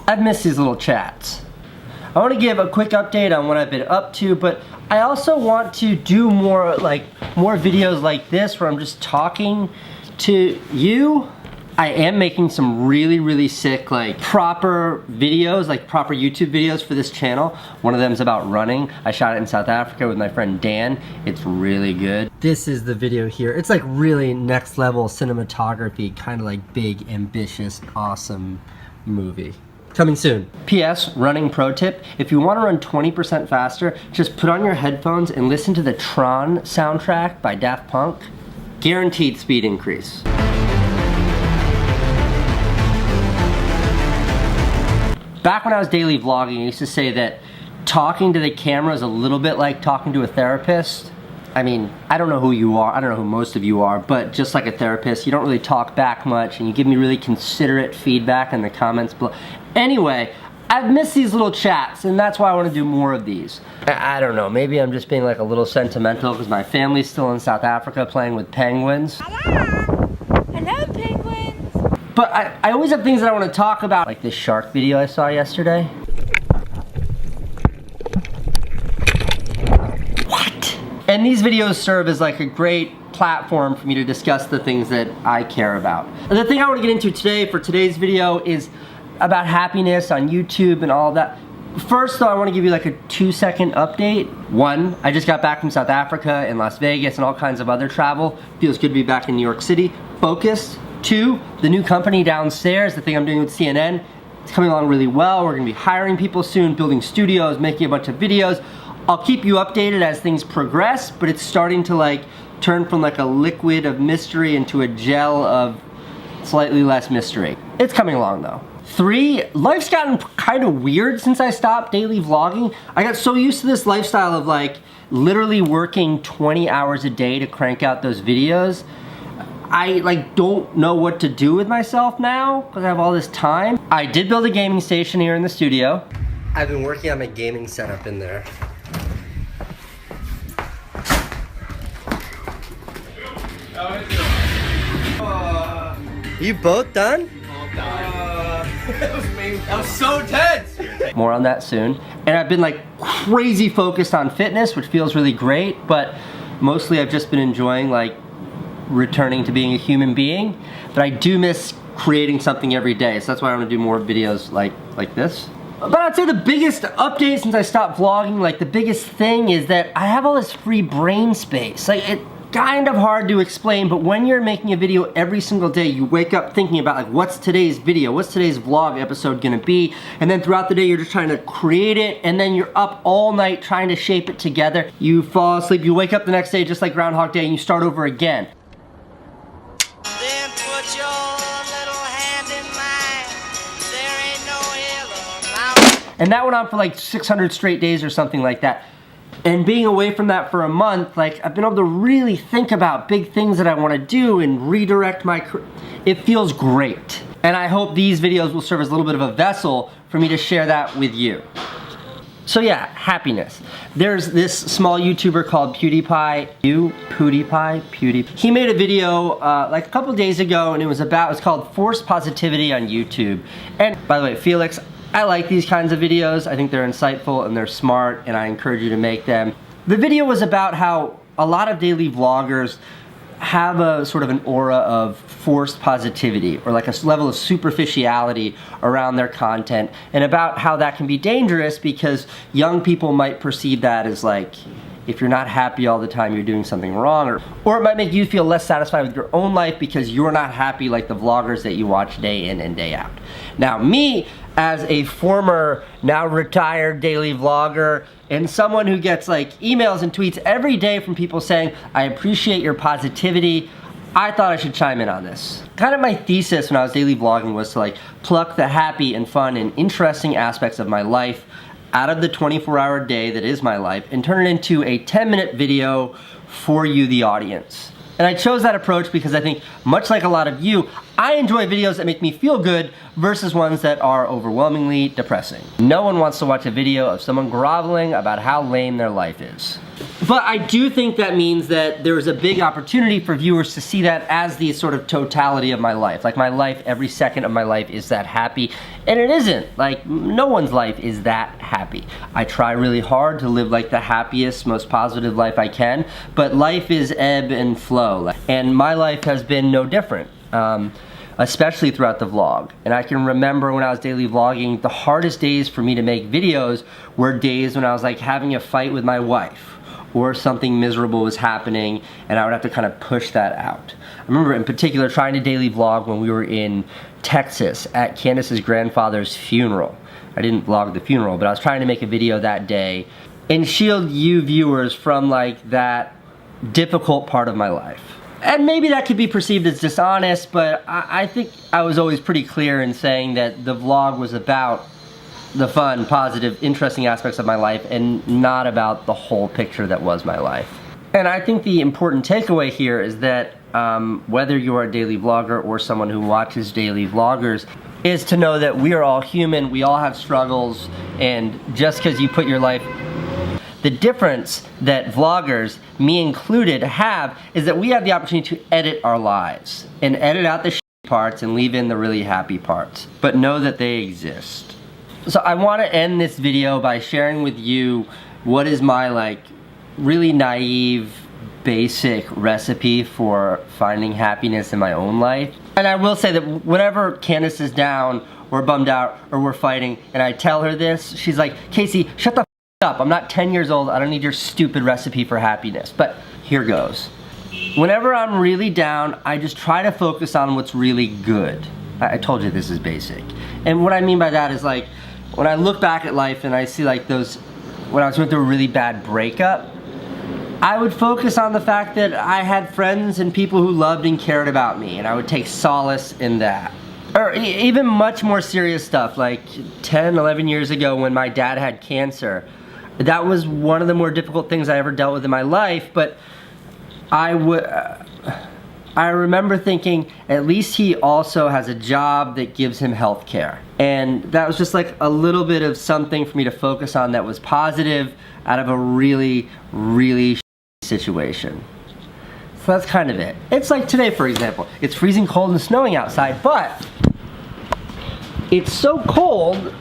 I've missed these little chats. I want to give a quick update on what I've been up to, but I also want to do more videos like this where I'm just talking to you. I am making some really sick proper videos, proper YouTube videos for this channel. One of them is about running. I shot it in South Africa with my friend Dan. It's really good. This is the video here. It's like really next level cinematography, kind of like big, ambitious, awesome movie. Coming soon. P.S. Running pro tip. If you want to run 20% faster, just put on your headphones and listen to the Tron soundtrack by Daft Punk. Guaranteed speed increase. Back when I was daily vlogging, I used to say that talking to the camera is a little bit like talking to a therapist. I mean, I don't know who you are, I don't know who most of you are, but just like a therapist, you don't really talk back much and you give me really considerate feedback in the comments below. Anyway, I've missed these little chats and that's why I want to do more of these. I don't know, maybe I'm just being like a little sentimental because my family's still in South Africa playing with penguins. Hello, penguins. But I always have things that I want to talk about, like this shark video I saw yesterday. What? And these videos serve as like a great platform for me to discuss the things that I care about. And the thing I want to get into today for today's video is about happiness on YouTube and all of that. First though, I want to give you like a 2-second update. One, I just got back from South Africa and Las Vegas and all kinds of other travel. Feels good to be back in New York City. Focused. 2, the new company downstairs, the thing I'm doing with CNN, it's coming along really well. We're gonna be hiring people soon, building studios, making a bunch of videos. I'll keep you updated as things progress, but it's starting to turn from like a liquid of mystery into a gel of slightly less mystery. It's coming along though. 3, life's gotten kind of weird since I stopped daily vlogging. I got so used to this lifestyle of literally working 20 hours a day to crank out those videos. I don't know what to do with myself now because I have all this time. I did build a gaming station here in the studio. I've been working on my gaming setup in there. You both done? That was so tense! More on that soon. And I've been crazy focused on fitness, which feels really great, but mostly I've just been enjoying returning to being a human being, but I do miss creating something every day, so that's why I want to do more videos like this. But I'd say the biggest update since I stopped vlogging, the biggest thing is that I have all this free brain space. It's kind of hard to explain, but when you're making a video every single day, you wake up thinking about what's today's video, what's today's vlog episode gonna be, and then throughout the day you're just trying to create it, and then you're up all night trying to shape it together. You fall asleep, you wake up the next day just like Groundhog Day, and you start over again. And that went on for 600 straight days or something like that. And being away from that for a month, I've been able to really think about big things that I want to do and redirect my career. It feels great. And I hope these videos will serve as a little bit of a vessel for me to share that with you. So yeah, happiness. There's this small YouTuber called PewDiePie. He made a video a couple days ago, and it's called Forced Positivity on YouTube. And by the way, Felix, I like these kinds of videos. I think they're insightful and they're smart, and I encourage you to make them. The video was about how a lot of daily vloggers have a sort of an aura of forced positivity or a level of superficiality around their content, and about how that can be dangerous because young people might perceive that as if you're not happy all the time, you're doing something wrong, or it might make you feel less satisfied with your own life because you're not happy like the vloggers that you watch day in and day out. Now me, as a former, now retired daily vlogger, and someone who gets emails and tweets every day from people saying, I appreciate your positivity, I thought I should chime in on this. Kind of my thesis when I was daily vlogging was to pluck the happy and fun and interesting aspects of my life out of the 24-hour day that is my life and turn it into a 10-minute video for you, the audience. And I chose that approach because I think, much like a lot of you, I enjoy videos that make me feel good versus ones that are overwhelmingly depressing. No one wants to watch a video of someone groveling about how lame their life is. But I do think that means that there's a big opportunity for viewers to see that as the sort of totality of my life. Like my life, every second of my life is that happy, and it isn't. Like no one's life is that happy. I try really hard to live like the happiest, most positive life I can, but life is ebb and flow. And my life has been no different. Especially throughout the vlog. And I can remember when I was daily vlogging, the hardest days for me to make videos were days when I was like having a fight with my wife, or something miserable was happening and I would have to kind of push that out. I remember in particular trying to daily vlog when we were in Texas at Candace's grandfather's funeral. I didn't vlog the funeral, but I was trying to make a video that day and shield you viewers from like that difficult part of my life. And maybe that could be perceived as dishonest, but I think I was always pretty clear in saying that the vlog was about the fun, positive, interesting aspects of my life and not about the whole picture that was my life. And I think the important takeaway here is that whether you're a daily vlogger or someone who watches daily vloggers, is to know that we are all human, we all have struggles, and just because you put your life... The difference that vloggers, me included, have is that we have the opportunity to edit our lives and edit out the shitty parts and leave in the really happy parts, but know that they exist. So I want to end this video by sharing with you what is my like really naive, basic recipe for finding happiness in my own life. And I will say that whenever Candace is down or bummed out or we're fighting and I tell her this, she's like, Casey, shut the up. I'm not 10 years old. I don't need your stupid recipe for happiness. But here goes. Whenever I'm really down, I just try to focus on what's really good. I told you this is basic. And what I mean by that is like, when I look back at life and I see like those, when I was going through a really bad breakup, I would focus on the fact that I had friends and people who loved and cared about me, and I would take solace in that. Or even much more serious stuff, like 10, 11 years ago when my dad had cancer. That was one of the more difficult things I ever dealt with in my life, but I remember thinking, at least he also has a job that gives him health care. And that was just like a little bit of something for me to focus on that was positive out of a really, really situation. So that's kind of it. It's like today, for example. It's freezing cold and snowing outside, but it's so cold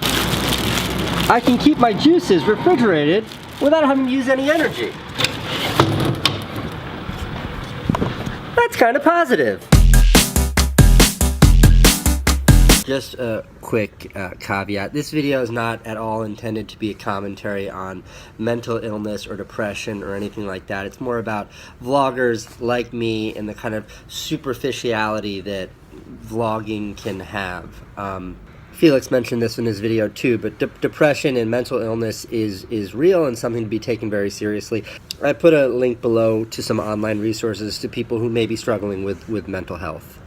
I can keep my juices refrigerated without having to use any energy. That's kind of positive. Just a quick caveat. This video is not at all intended to be a commentary on mental illness or depression or anything like that. It's more about vloggers like me and the kind of superficiality that vlogging can have. Felix mentioned this in his video too, but depression and mental illness is real and something to be taken very seriously. I put a link below to some online resources to people who may be struggling with mental health.